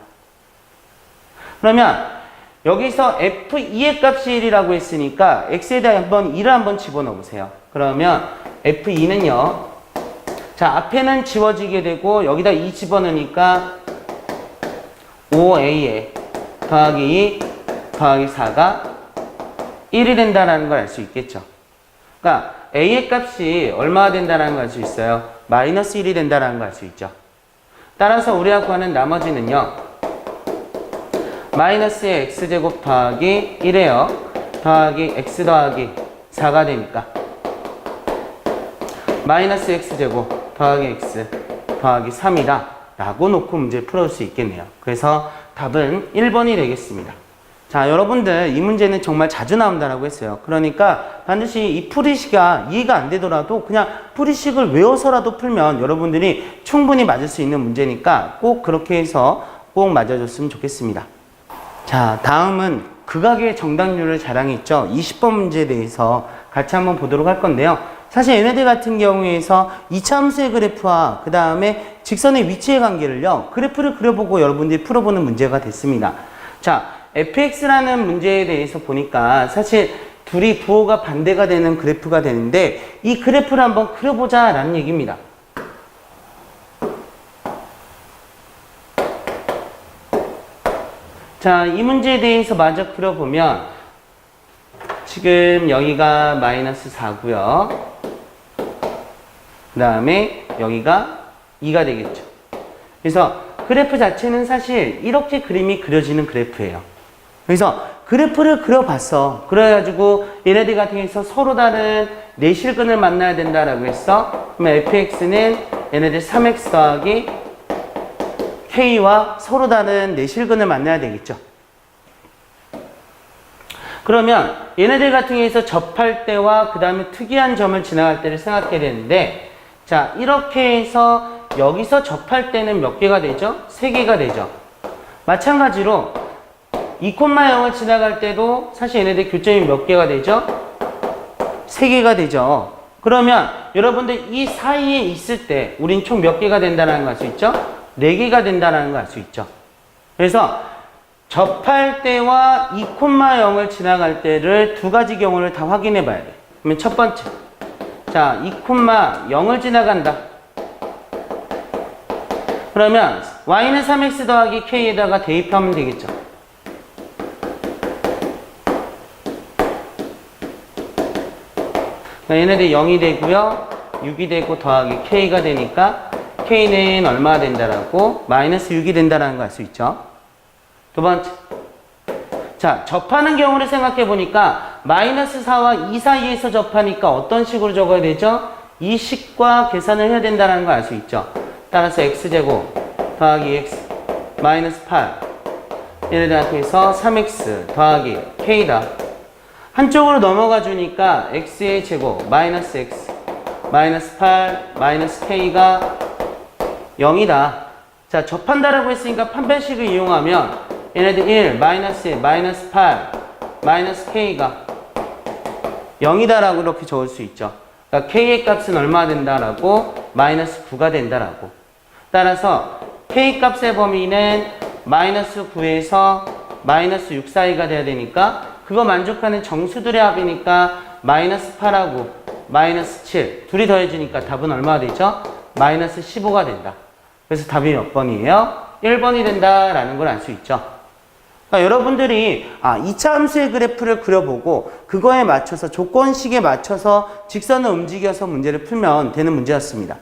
그러면 여기서 f2의 값이 1이라고 했으니까 x에 대해 한번 2를 한번 집어넣어 보세요. 그러면 f2는요. 자, 앞에는 지워지게 되고 여기다 2 집어넣으니까 5a에 더하기 2 더하기 4가 1이 된다는 걸 알 수 있겠죠. 그러니까 a의 값이 얼마가 된다는 걸 알 수 있어요. 마이너스 1이 된다는 걸 알 수 있죠. 따라서 우리가 구하는 나머지는요. 마이너스의 x제곱 더하기 1에요. 더하기 x 더하기 4가 되니까 마이너스 x제곱 더하기 x 더하기 3이다 라고 놓고 문제 풀어볼 수 있겠네요. 그래서 답은 1번이 되겠습니다. 자, 여러분들 이 문제는 정말 자주 나온다라고 했어요. 그러니까 반드시 이 풀이식이 이해가 안 되더라도 그냥 풀이식을 외워서라도 풀면 여러분들이 충분히 맞을 수 있는 문제니까 꼭 그렇게 해서 꼭 맞아줬으면 좋겠습니다. 자, 다음은 극악의 정답률을 자랑했죠. 20번 문제에 대해서 같이 한번 보도록 할 건데요. 사실 얘네들 같은 경우에서 이차 함수의 그래프와 그 다음에 직선의 위치의 관계를요, 그래프를 그려보고 여러분들이 풀어보는 문제가 됐습니다. 자, fx라는 문제에 대해서 보니까 사실 둘이 부호가 반대가 되는 그래프가 되는데 이 그래프를 한번 그려보자 라는 얘기입니다. 자, 이 문제에 대해서 마저 그려보면 지금 여기가 마이너스 4고요. 그 다음에 여기가 2가 되겠죠. 그래서 그래프 자체는 사실 이렇게 그림이 그려지는 그래프예요. 그래서 그래프를 그려봤어. 그래가지고 얘네들 같은 경우에서 서로 다른 내실근을 만나야 된다라고 했어. 그러면 fx는 얘네들 3x 더하기 k와 서로 다른 내실근을 만나야 되겠죠. 그러면 얘네들 같은 경우에서 접할 때와 그 다음에 특이한 점을 지나갈 때를 생각해야 되는데, 자, 이렇게 해서 여기서 접할 때는 몇 개가 되죠? 3개가 되죠. 마찬가지로 2,0을 지나갈 때도 사실 얘네들 교점이 몇 개가 되죠? 3개가 되죠. 그러면 여러분들 이 사이에 있을 때 우린 총 몇 개가 된다는 걸 알 수 있죠? 4개가 된다는 걸 알 수 있죠. 그래서 접할 때와 2,0을 지나갈 때를 두 가지 경우를 다 확인해 봐야 돼. 그러면 첫 번째, 자, 2,0을 지나간다. 그러면 y는 3x 더하기 k에다가 대입하면 되겠죠. 얘네들 0이 되고요. 6이 되고 더하기 k가 되니까 k는 얼마가 된다라고? 마이너스 6이 된다라는 걸 알 수 있죠. 두 번째. 자, 접하는 경우를 생각해 보니까 마이너스 4와 2 사이에서 접하니까 어떤 식으로 적어야 되죠? 이 식과 계산을 해야 된다는 걸 알 수 있죠. 따라서 x제곱 더하기 x 마이너스 8 얘네들한테서 3x 더하기 k다. 한쪽으로 넘어가 주니까 x의 제곱 마이너스 x 마이너스 8 마이너스 k가 0이다. 자, 접한다라고 했으니까 판별식을 이용하면 얘네들 1 마이너스 1 마이너스 8 마이너스 k가 0이다라고 이렇게 적을 수 있죠. 그러니까 k의 값은 얼마 된다라고? 마이너스 9가 된다라고. 따라서 k 값의 범위는 마이너스 9에서 마이너스 6 사이가 돼야 되니까 그거 만족하는 정수들의 합이니까 마이너스 8하고 마이너스 7 둘이 더해지니까 답은 얼마가 되죠? 마이너스 15가 된다. 그래서 답이 몇 번이에요? 1번이 된다라는 걸 알 수 있죠. 그러니까 여러분들이 2차 함수의 그래프를 그려보고 그거에 맞춰서 조건식에 맞춰서 직선을 움직여서 문제를 풀면 되는 문제였습니다.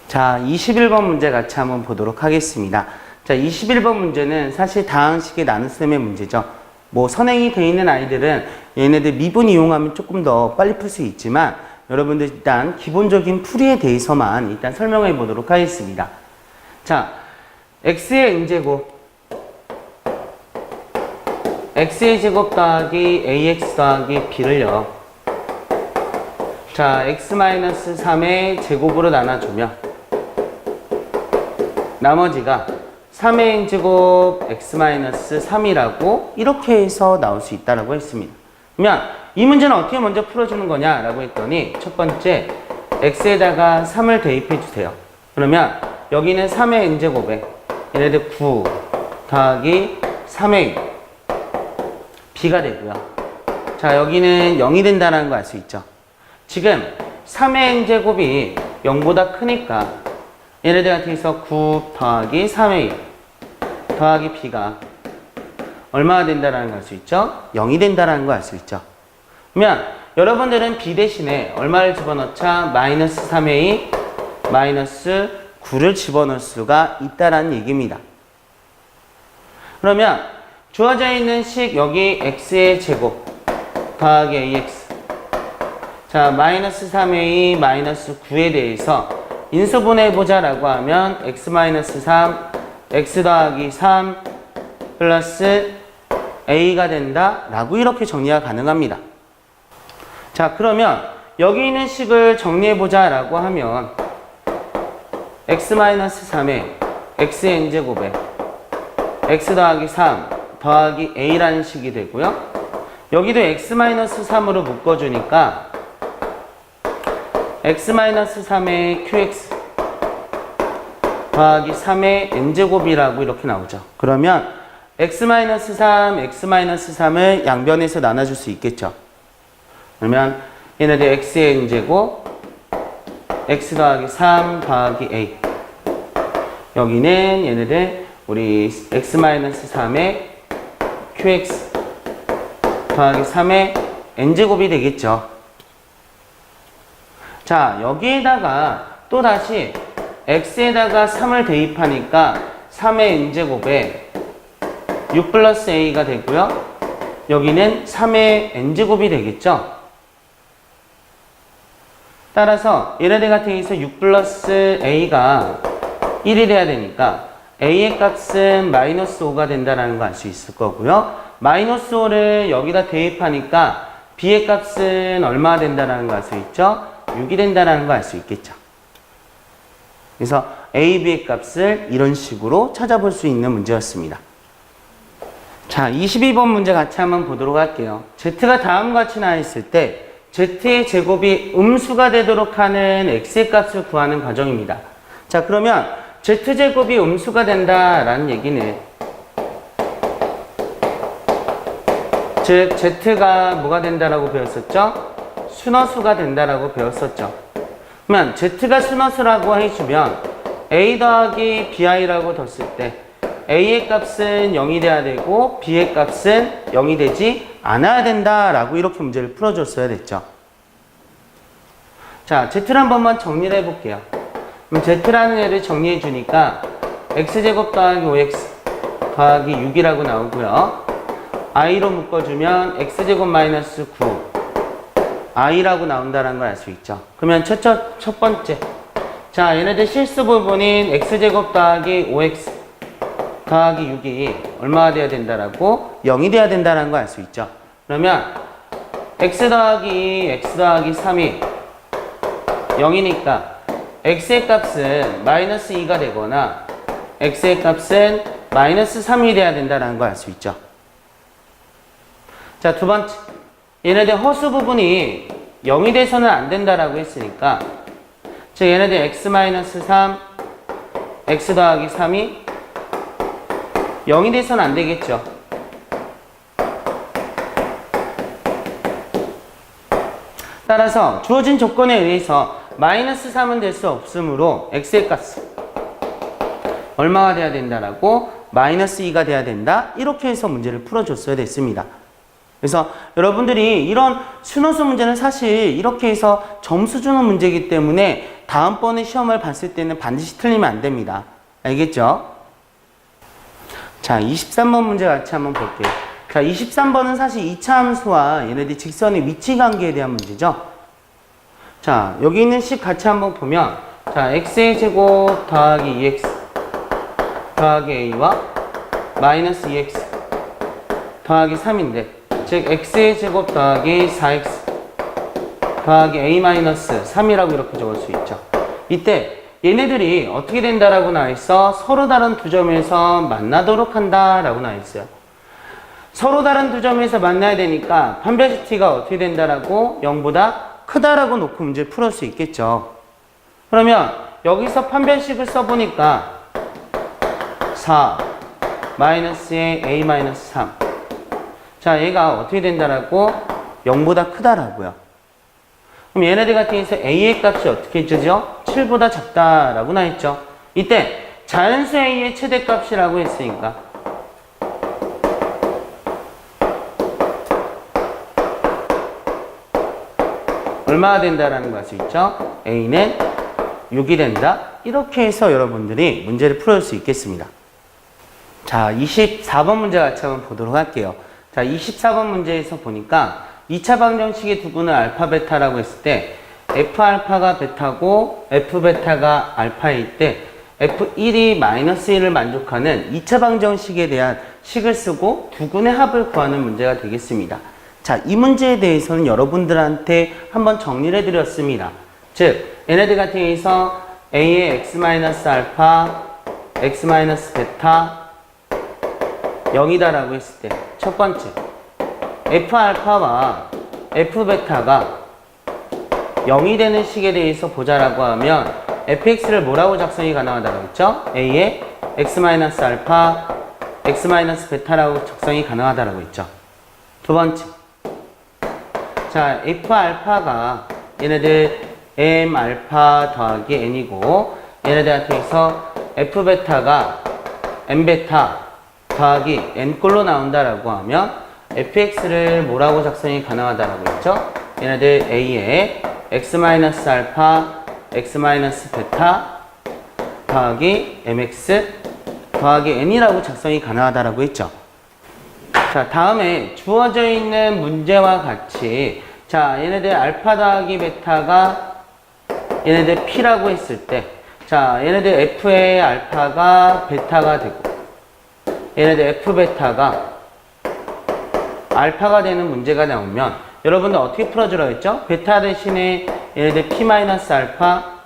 자, 21번 문제 같이 한번 보도록 하겠습니다. 자, 21번 문제는 사실 다항식의 나눗셈의 문제죠. 뭐 선행이 되어 있는 아이들은 얘네들 미분 이용하면 조금 더 빨리 풀 수 있지만 여러분들 일단 기본적인 풀이에 대해서만 일단 설명해 보도록 하겠습니다. 자, x의 n제곱 x의 제곱 더하기 ax 더하기 b를요. 자, x-3의 제곱으로 나눠주면 나머지가 3의 n제곱 x-3이라고 이렇게 해서 나올 수 있다고 했습니다. 그러면 이 문제는 어떻게 먼저 풀어주는 거냐라고 했더니 첫 번째 x에다가 3을 대입해 주세요. 그러면 여기는 3의 n제곱에 얘네들 9 더하기 3의 b가 되고요. 자, 여기는 0이 된다는 거 알 수 있죠. 지금 3의 n제곱이 0보다 크니까 얘네들한테서 9 더하기 3의 더하기 b가 얼마가 된다는 걸 알 수 있죠? 0이 된다는 걸 알 수 있죠. 그러면 여러분들은 b 대신에 얼마를 집어넣자? 마이너스 3의 마이너스 9를 집어넣을 수가 있다는 얘기입니다. 그러면 주어져 있는 식 여기 x의 제곱 더하기 ax 자, 마이너스 3의 마이너스 9에 대해서 인수분해해보자 라고 하면 x-3, x 더하기 3 플러스 a가 된다 라고 이렇게 정리가 가능합니다. 자, 그러면 여기 있는 식을 정리해보자 라고 하면 x-3에 xn제곱에 x 더하기 3 더하기 a라는 식이 되고요. 여기도 x-3으로 묶어주니까 x-3의 qx 더하기 3의 n제곱이라고 이렇게 나오죠. 그러면 x-3, x-3을 양변에서 나눠줄 수 있겠죠. 그러면 얘네들 x의 n제곱 x 더하기 3 더하기 a, 여기는 얘네들 우리 x-3의 qx 더하기 3의 n제곱이 되겠죠. 자, 여기에다가 또 다시 x에다가 3을 대입하니까 3의 n제곱에 6 플러스 a가 되고요. 여기는 3의 n제곱이 되겠죠. 따라서 얘네들 같은 경우에서 6 플러스 a가 1이 돼야 되니까 a의 값은 마이너스 5가 된다는 거 알 수 있을 거고요. 마이너스 5를 여기다 대입하니까 b의 값은 얼마가 된다는 거 알 수 있죠? 6이 된다는 거 알 수 있겠죠. 그래서 a, b의 값을 이런 식으로 찾아볼 수 있는 문제였습니다. 자, 22번 문제 같이 한번 보도록 할게요. z가 다음과 같이 나와 있을 때 z의 제곱이 음수가 되도록 하는 x의 값을 구하는 과정입니다. 자, 그러면 z제곱이 음수가 된다라는 얘기는 즉 z가 뭐가 된다라고 배웠었죠? 순허수가 된다라고 배웠었죠. 그러면 z가 순허수라고 해주면 a 더하기 bi라고 뒀을 때 a의 값은 0이 돼야 되고 b의 값은 0이 되지 않아야 된다라고 이렇게 문제를 풀어줬어야 됐죠. 자, z를 한 번만 정리를 해볼게요. 그럼 z라는 애를 정리해 주니까 x제곱 더하기 5x 더하기 6이라고 나오고요. i로 묶어주면 x제곱 마이너스 9 i라고 나온다는 걸 알 수 있죠. 그러면 첫 번째, 자, 얘네들 실수 부분인 x제곱 더하기 5x 더하기 6이 얼마가 돼야 된다라고? 0이 돼야 된다는 걸 알 수 있죠. 그러면 x 더하기 2, x 더하기 3이 0이니까 x의 값은 마이너스 2가 되거나 x의 값은 마이너스 3이 돼야 된다는 걸 알 수 있죠. 자, 두 번째, 얘네들 허수 부분이 0이 돼서는 안 된다라고 했으니까 즉 얘네들 x-3, x 더하기 3이 0이 돼서는 안 되겠죠. 따라서 주어진 조건에 의해서 마이너스 3은 될 수 없으므로 x의 값은 얼마가 돼야 된다라고? 마이너스 2가 돼야 된다. 이렇게 해서 문제를 풀어줬어야 됐습니다. 그래서 여러분들이 이런 순허수 문제는 사실 이렇게 해서 점수 주는 문제이기 때문에 다음번에 시험을 봤을 때는 반드시 틀리면 안 됩니다. 알겠죠? 자, 23번 문제 같이 한번 볼게요. 자, 23번은 사실 2차 함수와 얘네들 직선의 위치 관계에 대한 문제죠. 자, 여기 있는 식 같이 한번 보면 자, x의 제곱 더하기 2x 더하기 a와 마이너스 2x 더하기 3인데 즉 x의 제곱 더하기 4x 더하기 a 마이너스 3이라고 이렇게 적을 수 있죠. 이때 얘네들이 어떻게 된다라고 나와 있어? 서로 다른 두 점에서 만나도록 한다라고 나와 있어요. 서로 다른 두 점에서 만나야 되니까 판별식 t가 어떻게 된다라고? 0보다 크다라고 놓고 문제를 풀을 수 있겠죠. 그러면 여기서 판별식을 써보니까 4 마이너스의 a 마이너스 3. 자, 얘가 어떻게 된다라고? 0보다 크다라고요. 그럼 얘네들 같은 경우에서 a의 값이 어떻게 주죠? 7보다 작다라고 나와있죠. 이때 자연수 a의 최대값이라고 했으니까 얼마가 된다라는 거 알 수 있죠? a는 6이 된다. 이렇게 해서 여러분들이 문제를 풀어줄 수 있겠습니다. 자, 24번 문제 같이 한번 보도록 할게요. 자, 24번 문제에서 보니까 2차 방정식의 두 분을 알파, 베타라고 했을 때 F알파가 베타고 F베타가 알파일 때 F1이 마이너스 1을 만족하는 2차 방정식에 대한 식을 쓰고 두근의 합을 구하는 문제가 되겠습니다. 자, 이 문제에 대해서는 여러분들한테 한번 정리를 해드렸습니다. 즉, 얘네들 같은 경우에서 A의 x-알파, x-베타 0이다라고 했을 때 첫 번째, F알파와 F베타가 0이 되는 식에 대해서 보자라고 하면 fx를 뭐라고 작성이 가능하다고 했죠? a의 x-알파, x-베타라고 작성이 가능하다고 했죠. 두 번째, 자, f알파가 얘네들 m알파 더하기 n이고 얘네들한테 해서 f베타가 m베타 더하기 n꼴로 나온다라고 하면 fx를 뭐라고 작성이 가능하다라고 했죠? 얘네들 a의 x-알파, x-베타 더하기 mx 더하기 n이라고 작성이 가능하다라고 했죠. 자, 다음에 주어져 있는 문제와 같이 자, 얘네들 알파 더하기 베타가 얘네들 p라고 했을 때 자, 얘네들 f의 알파가 베타가 되고 얘네들 f베타가 알파가 되는 문제가 나오면 여러분들 어떻게 풀어주라고 했죠? 베타 대신에 얘네들 p-알파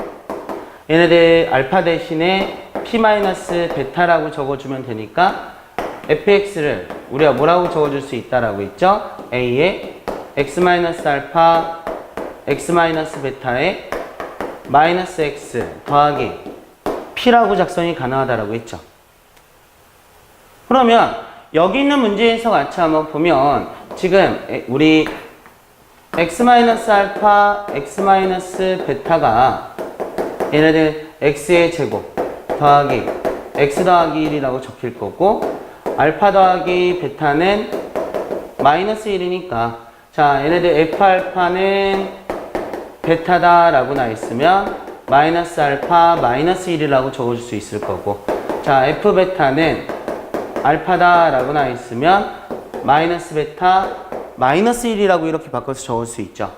얘네들 알파 대신에 p-베타라고 적어주면 되니까 fx를 우리가 뭐라고 적어줄 수 있다라고 했죠? a의 x-알파 x-베타의 마이너스 x 더하기 p라고 작성이 가능하다라고 했죠. 그러면 여기 있는 문제에서 같이 한번 보면 지금 우리 x-알파, x-베타가 얘네들 x의 제곱 더하기 x 더하기 1이라고 적힐 거고 알파 더하기 베타는 마이너스 1이니까 자, 얘네들 f알파는 베타다 라고 나 있으면 마이너스 알파 마이너스 1이라고 적어줄 수 있을 거고 자, f베타는 알파다 라고 나 있으면 마이너스 베타 마이너스 1이라고 이렇게 바꿔서 적을 수 있죠.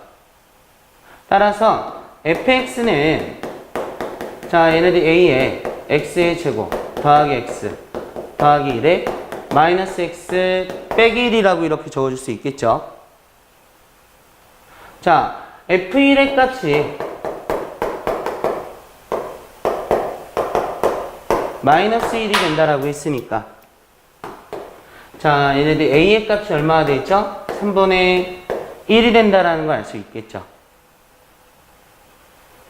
따라서 fx는 자, 얘네들 a의 x의 제곱 더하기 x 더하기 1에 마이너스 x 빼기 1이라고 이렇게 적어줄 수 있겠죠. 자, f1의 값이 마이너스 1이 된다라고 했으니까 자, 얘네들 a의 값이 얼마가 되죠? 3분의 1이 된다라는 걸 알 수 있겠죠.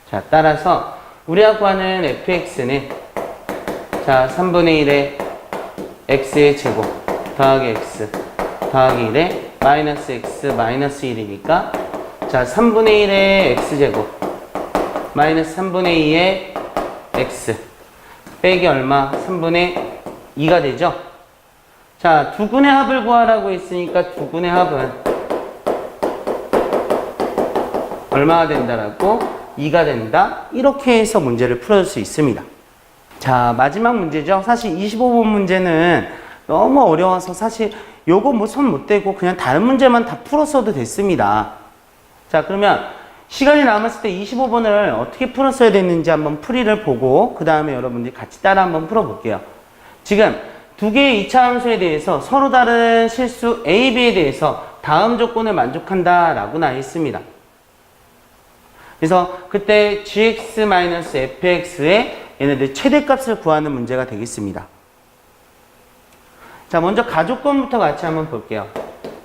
자, 따라서 우리가 구하는 fx는 자, 3분의 1의 x의 제곱 더하기 x 더하기 1에 마이너스 x 마이너스 1이니까 자, 3분의 1의 x제곱 마이너스 3분의 2의 x 빼기 얼마? 3분의 2가 되죠? 자, 두근의 합을 구하라고 했으니까 두근의 합은 얼마가 된다라고? 2가 된다? 이렇게 해서 문제를 풀어줄 수 있습니다. 자, 마지막 문제죠. 사실 25번 문제는 너무 어려워서 사실 요거 뭐 손 못 대고 그냥 다른 문제만 다 풀었어도 됐습니다. 자, 그러면 시간이 남았을 때 25번을 어떻게 풀었어야 됐는지 한번 풀이를 보고 그 다음에 여러분들이 같이 따라 한번 풀어볼게요. 지금 두 개의 2차 함수에 대해서 서로 다른 실수 A, B에 대해서 다음 조건을 만족한다 라고 나 있습니다. 그래서 그때 gx-fx의 얘네들 최대값을 구하는 문제가 되겠습니다. 자, 먼저 가조건부터 같이 한번 볼게요.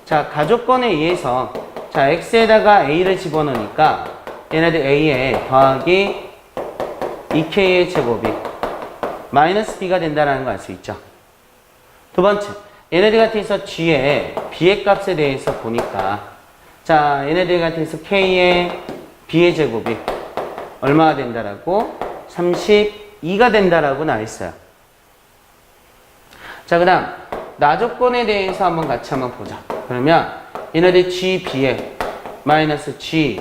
자, 가조건에 의해서 자, x에다가 a를 집어넣으니까 얘네들 a에 더하기 2k의 제곱이 마이너스 b가 된다는 걸 알 수 있죠. 두 번째, 얘네들 같은 경우서 g의 b의 값에 대해서 보니까 자, 얘네들 같은 경우서 k의 b의 제곱이 얼마가 된다라고? 32가 된다라고 나와 있어요. 자, 그 다음 나조건에 대해서 한번 같이 한번 보자. 그러면 얘네들 g, b의 마이너스 g,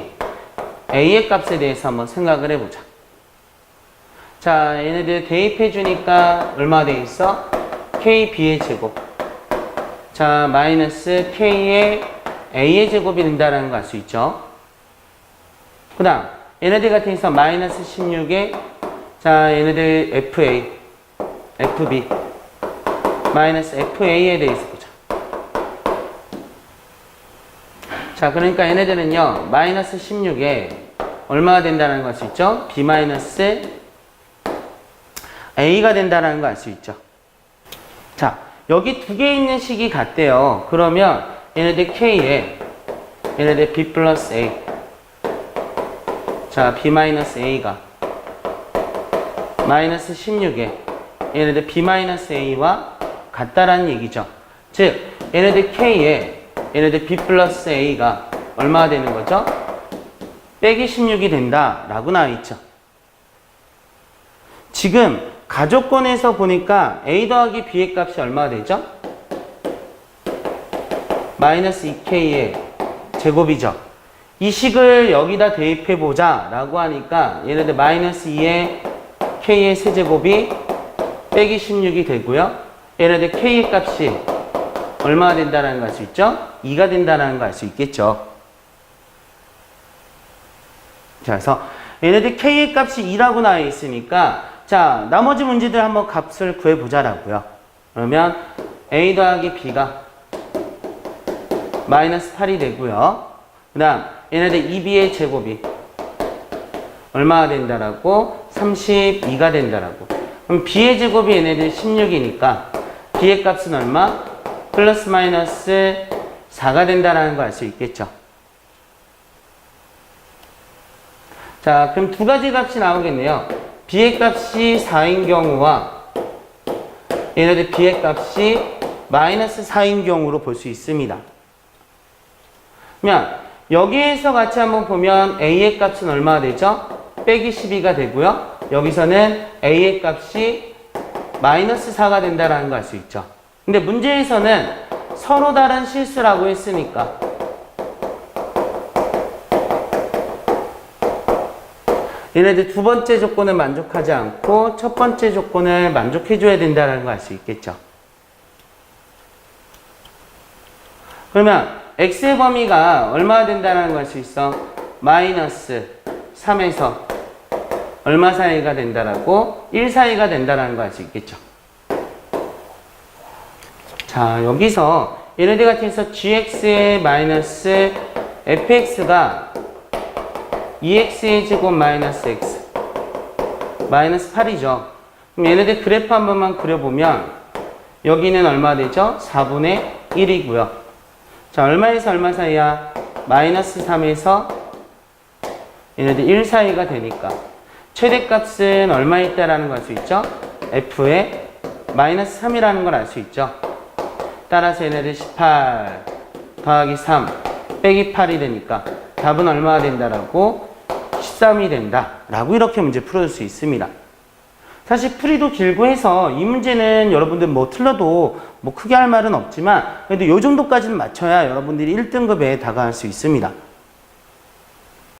a의 값에 대해서 한번 생각을 해보자. 자, 얘네들 대입해 주니까 얼마 돼 있어? k, b의 제곱. 자, 마이너스 k의 a의 제곱이 된다는 거 알 수 있죠. 그 다음 얘네들 같은 경우서 마이너스 16에 자 얘네들 FA, FB 마이너스 FA에 대해서 보자. 자 그러니까 얘네들은요 마이너스 16에 얼마가 된다는 걸 알 수 있죠? B 마이너스 A가 된다는 걸 알 수 있죠. 자 여기 두 개 있는 식이 같대요. 그러면 얘네들 K에 얘네들 B 플러스 A 자 B 마이너스 A가 마이너스 16에 얘네들 B 마이너스 A와 같다라는 얘기죠. 즉 얘네들 K에 얘네들 B 플러스 A가 얼마가 되는 거죠? 빼기 16이 된다 라고 나와 있죠. 지금 가족권에서 보니까 A 더하기 B의 값이 얼마가 되죠? 마이너스 2K의 제곱이죠. 이 식을 여기다 대입해보자 라고 하니까 얘네들 마이너스 2의 K의 세제곱이 빼기 16이 되고요. 얘네들 K의 값이 얼마가 된다는 걸 알 수 있죠? 2가 된다는 걸 알 수 있겠죠. 자, 그래서 얘네들 K의 값이 2라고 나와 있으니까 자, 나머지 문제들 한번 값을 구해보자라고요. 그러면 A 더하기 B가 마이너스 8이 되고요. 그 다음 얘네들 2B의 제곱이 얼마가 된다라고? 32가 된다라고. 그럼 B의 제곱이 얘네들 16이니까 B의 값은 얼마? 플러스 마이너스 4가 된다라는 걸 알 수 있겠죠. 자, 그럼 두 가지 값이 나오겠네요. B의 값이 4인 경우와 얘네들 B의 값이 마이너스 4인 경우로 볼 수 있습니다. 그러면 여기에서 같이 한번 보면 A의 값은 얼마가 되죠? 빼기 12가 되고요. 여기서는 A의 값이 마이너스 4가 된다는 걸 알 수 있죠. 근데 문제에서는 서로 다른 실수라고 했으니까 얘네들 두 번째 조건을 만족하지 않고 첫 번째 조건을 만족해줘야 된다는 걸 알 수 있겠죠. 그러면 x의 범위가 얼마나 된다는 걸 알 수 있어? 마이너스 3에서 얼마 사이가 된다라고? 1 사이가 된다는 걸 알 수 있겠죠. 자, 여기서 얘네들 같은 경우서 gx의 마이너스 fx가 2x의 제곱 마이너스 x 마이너스 8이죠. 그럼 얘네들 그래프 한 번만 그려보면 여기는 얼마 되죠? 4분의 1이고요. 자, 얼마에서 얼마 사이야? 마이너스 3에서 얘네들 1 사이가 되니까 최대값은 얼마 있다라는 걸 알 수 있죠? f의 마이너스 3이라는 걸 알 수 있죠. 따라서 얘네들 18 더하기 3 빼기 8이 되니까 답은 얼마가 된다라고? 13이 된다라고 이렇게 문제 풀어줄 수 있습니다. 사실 풀이도 길고 해서 이 문제는 여러분들 뭐 틀려도 뭐 크게 할 말은 없지만 그래도 이 정도까지는 맞춰야 여러분들이 1등급에 다가갈 수 있습니다.